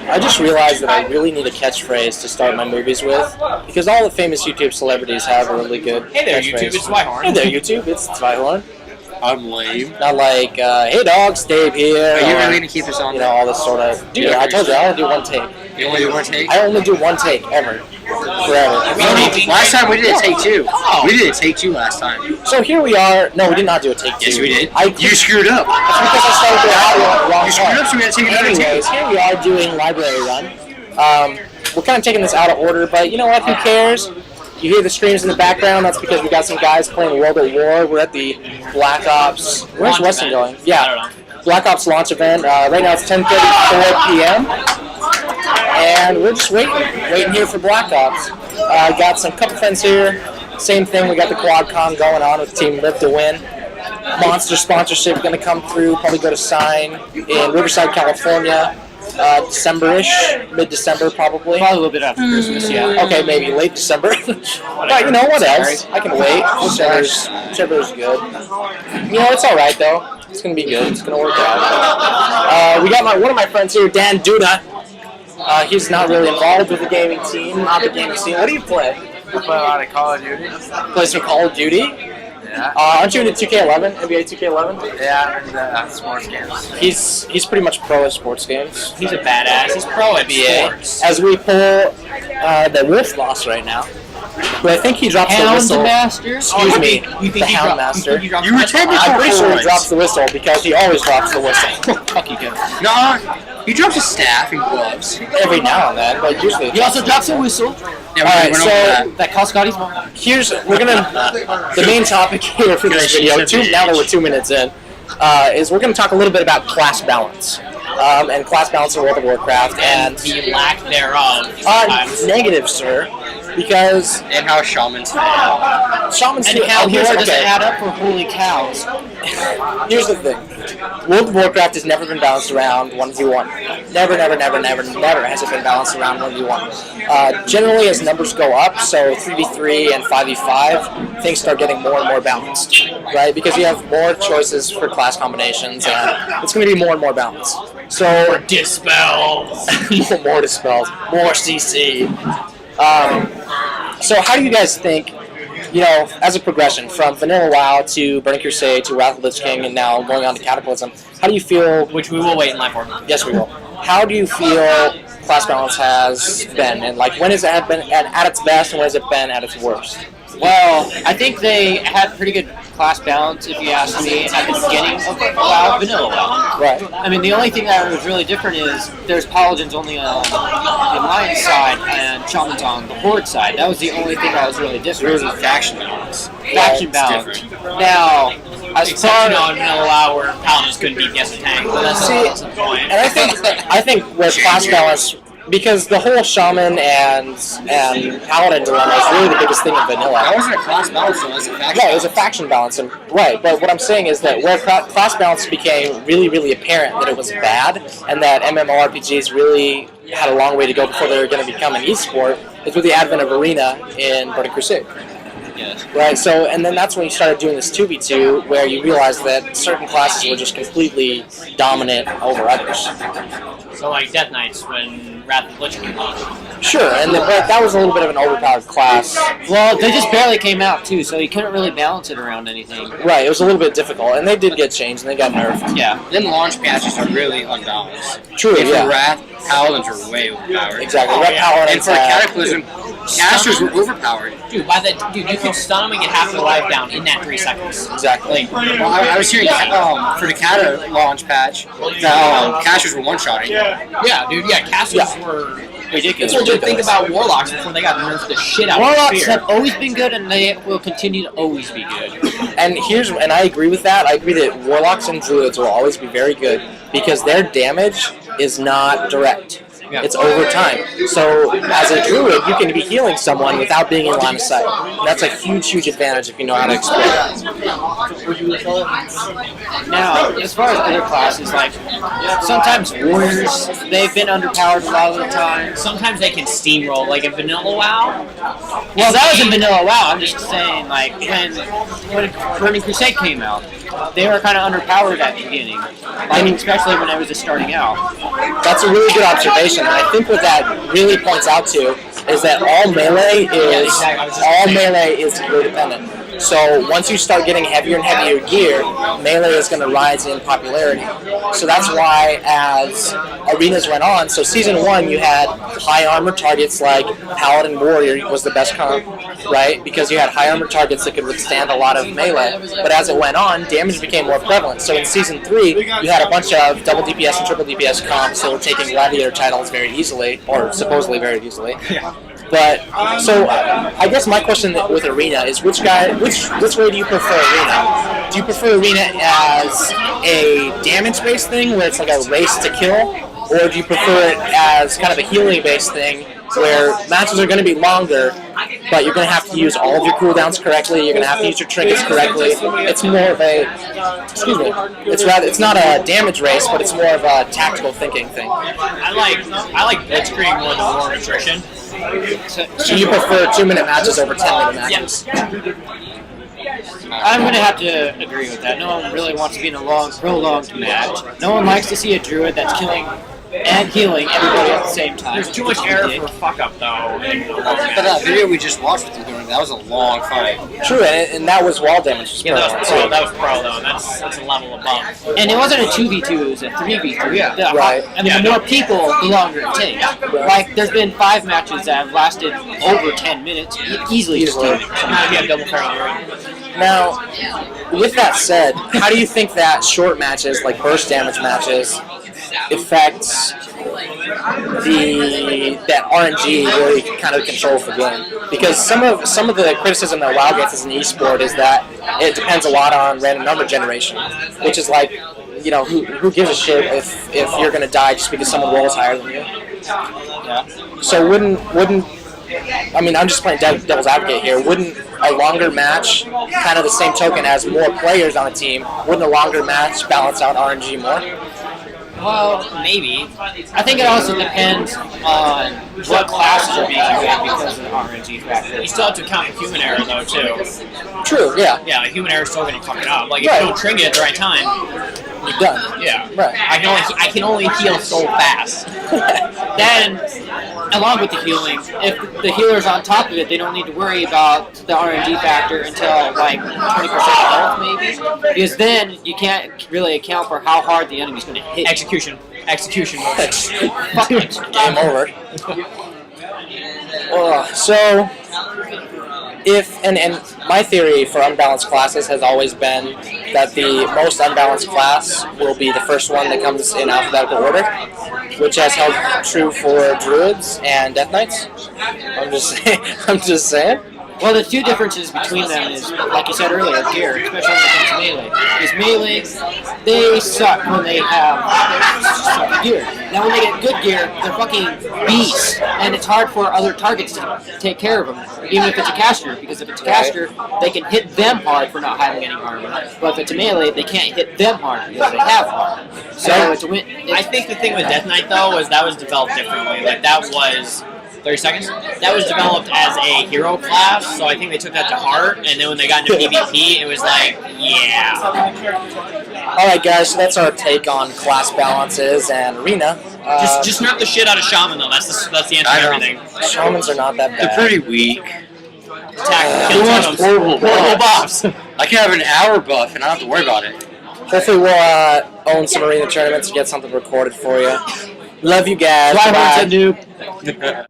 I just realized that I really need a catchphrase to start my movies with, because all the famous YouTube celebrities have a really good Hey there, catchphrase. YouTube, it's Zwihorn. Hey there, YouTube, it's Zwihorn. I'm lame. Not like, hey dog, Stave here. Are you really gonna keep this on? You know, all this sort of... Dude, I told you, I only do one take. You only do one take? I only do one take, ever. Forever. Last time we did a take two. We did a take two last time. So here we are. No, we did not do a take two. Yes, we did. You screwed up. That's because I started the audio on the wrong You screwed up, so we had to take another take. Anyways, here we are doing Library Run. We're kind of taking this out of order, but you know what? Who cares? You hear the screams in the background. That's because we got some guys playing World at War. We're at the Black Ops. Where's Weston going? Yeah, Black Ops launch event. Right now it's 10:34 p.m. And we're just waiting here for Black Ops. Got some couple friends here. Same thing. We got the QuadCon going on with Team Live to Win. Monster sponsorship going to come through. Probably go to sign in Riverside, California. December-ish, mid-December probably. Probably a little bit after Christmas, yeah. Okay, maybe late December. But you know what else? I can wait. Whichever's good. You know, it's all right though. It's gonna be good. It's gonna work out. We got one of my friends here, Dan Duda. He's not really involved with the gaming team, not the gaming scene. What do you play? I play a lot of Call of Duty. Play some Call of Duty? Yeah. Aren't you into 2K11? NBA 2K11? Yeah, and sports games. He's pretty much pro at sports games. He's a badass. He's pro at sports. As we pull the Wolf Loss right now. But I think he drops the whistle. Master? Excuse me, the Hound Master. You were technically I'm pretty sure he drops the whistle because he always drops the whistle. Fuck you, Kevin. No, he drops a staff and gloves. Every now and then, but usually He also drops a whistle. Yeah, Alright, so that cost Scotty's mom. we're gonna the main topic here for this video. Now that we're 2 minutes in, is we're gonna talk a little bit about class balance. And class balance in World of Warcraft and the lack thereof. Negative, sir. Because and how shamans and how here's does it add up for holy cows? Here's the thing. World of Warcraft has never been balanced around 1v1. Never has it been balanced around 1v1. Generally, as numbers go up, so 3v3 and 5v5, things start getting more and more balanced, right? Because you have more choices for class combinations, and it's going to be more and more balanced. So more dispels. more dispels. More CC. So how do you guys think, you know, as a progression from Vanilla WoW to Burning Crusade to Wrath of the Lich King and now going on to Cataclysm, how do you feel... Which we will wait in line for. Yes, we will. How do you feel class balance has been? And, like, when has it been at its best and when has it been at its worst? Well, I think they had pretty good class balance, if you ask me, at the beginning of WoW, Vanilla WoW. Right. I mean, the only thing that was really different is there's Paladins only on the Alliance side and Shamans on the Horde side. That was the only thing that was really different. There was a faction balance. Faction balance. Now, as far as Vanilla WoW, where Paladins couldn't beat the tank, but that's the point. And I think with class balance, because the whole Shaman and Paladin dilemma is really the biggest thing in Vanilla. That wasn't a class balance, though. It was a faction. Yeah, it was a faction balance, and right. But what I'm saying is that where class balance became really, really apparent that it was bad, and that MMORPGs really had a long way to go before they were going to become an esport, is with the advent of Arena in Burning Crusade. Yes. Right, so, and then that's when you started doing this 2v2, where you realized that certain classes were just completely dominant over others. So, like Death Knights, when Wrath of the Lich King came out. Sure, but that was a little bit of an overpowered class. Well, they just barely came out, too, so you couldn't really balance it around anything. Right, it was a little bit difficult, and they did get changed, and they got nerfed. Yeah. Then launch patches are really unbalanced. True, and yeah. for Wrath, Paladins are way overpowered. Exactly. And for Cataclysm, casters were overpowered. Dude, you could stun them and get half their life down in that 3 seconds. Exactly. Well, I was hearing for the Cata launch patch, casters were one-shotting. Yeah, dude. Yeah, casters were ridiculous. It's ridiculous. Think about Warlocks before they got nerfed the shit out of Warlocks have always been good, and they will continue to always be good. And I agree with that. I agree that Warlocks and Druids will always be very good because their damage is not direct. Yeah. It's over time. So as a druid, you can be healing someone without being in line of sight. And that's a huge, huge advantage if you know how to exploit it. Now, as far as other classes, like sometimes warriors, they've been underpowered a lot of the time. Sometimes they can steamroll, like in Vanilla WoW. Well, that was in Vanilla WoW. I'm just saying, like when Burning Crusade came out, they were kind of underpowered at the beginning. I mean, especially when I was just starting out. That's a really good observation. And I think what that really points out to is that all melee is gear dependent. So once you start getting heavier and heavier gear, melee is going to rise in popularity. So that's why as arenas went on, so season 1 you had high armor targets like Paladin Warrior was the best comp, right? Because you had high armor targets that could withstand a lot of melee. But as it went on, damage became more prevalent. So in season 3, you had a bunch of double DPS and triple DPS comps that were taking gladiator titles very easily, or supposedly very easily. But so I guess my question with Arena is which way do you prefer Arena? Do you prefer Arena as a damage-based thing where it's like a race to kill, or do you prefer it as kind of a healing-based thing where matches are going to be longer, but you're going to have to use all of your cooldowns correctly, you're going to have to use your trinkets correctly. It's more of a, it's not a damage race, but it's more of a tactical thinking thing. I like blitzkrieg more than war attrition. So you prefer 2-minute matches over 10-minute matches? Yes. I'm going to have to agree with that. No one really wants to be in a prolonged match. No one likes to see a druid that's killing and healing everybody at the same time. There's too much error for fuck up though. But that video we just watched with them doing that was a long fight. True, and that was wall damage. Yeah, that was pro though. That's a level above. And it wasn't a 2v2, it was a 3v3. Yeah. Right. I mean, the more people, the longer it takes. Like, there's been 5 matches that have lasted over 10 minutes, easily. Yeah, double barrel. Now, with that said, how do you think that short matches, like burst damage matches, affects that RNG really kind of controls the game? Because some of the criticism that WoW gets as an esport is that it depends a lot on random number generation, which is like, you know, who gives a shit if you're gonna die just because someone rolls higher than you? Yeah. So wouldn't I mean, I'm just playing devil's advocate here. Wouldn't a longer match, kind of the same token as more players on a team, wouldn't a longer match balance out RNG more? Well, maybe. I think it also depends on what classes are being used because of the RNG factor. You still have to count the human error though too. True, yeah. Yeah, like human error is still gonna fuck it up. Like if you don't trinket at the right time, you're done. Yeah. Right. I can only heal so fast. Then, along with the healing, if the healer's on top of it, they don't need to worry about the RNG factor until like 20% health maybe. Because then you can't really account for how hard the enemy's going to hit. Execution. Fuck it. Game over. So, and my theory for unbalanced classes has always been that the most unbalanced class will be the first one that comes in alphabetical order, which has held true for druids and death knights. I'm just saying. Well, the two differences between them is, like you said earlier, gear, especially when it comes to melee. Because melee, they suck when they have suck gear. Now when they get good gear, they're fucking beasts, and it's hard for other targets to take care of them, even if it's a caster, because if it's a caster, they can hit them hard for not having any armor. But if it's a melee, they can't hit them hard because they have armor. So it's a win. I think the thing with Death Knight though was that was developed differently. Like that was 30 seconds. That was developed as a hero class, so I think they took that to heart. And then when they got into PvP, it was like, yeah. All right, guys. So that's our take on class balances and arena. Just nerf the shit out of Shaman though. That's the answer to everything. Shamans are not that bad. They're pretty weak. Attack, Who kill wants totems. horrible buffs? I can have an hour buff and I don't have to worry about it. Hopefully we'll own some arena tournaments and get something recorded for you. Love you guys. Fly Bye. Horns and noob.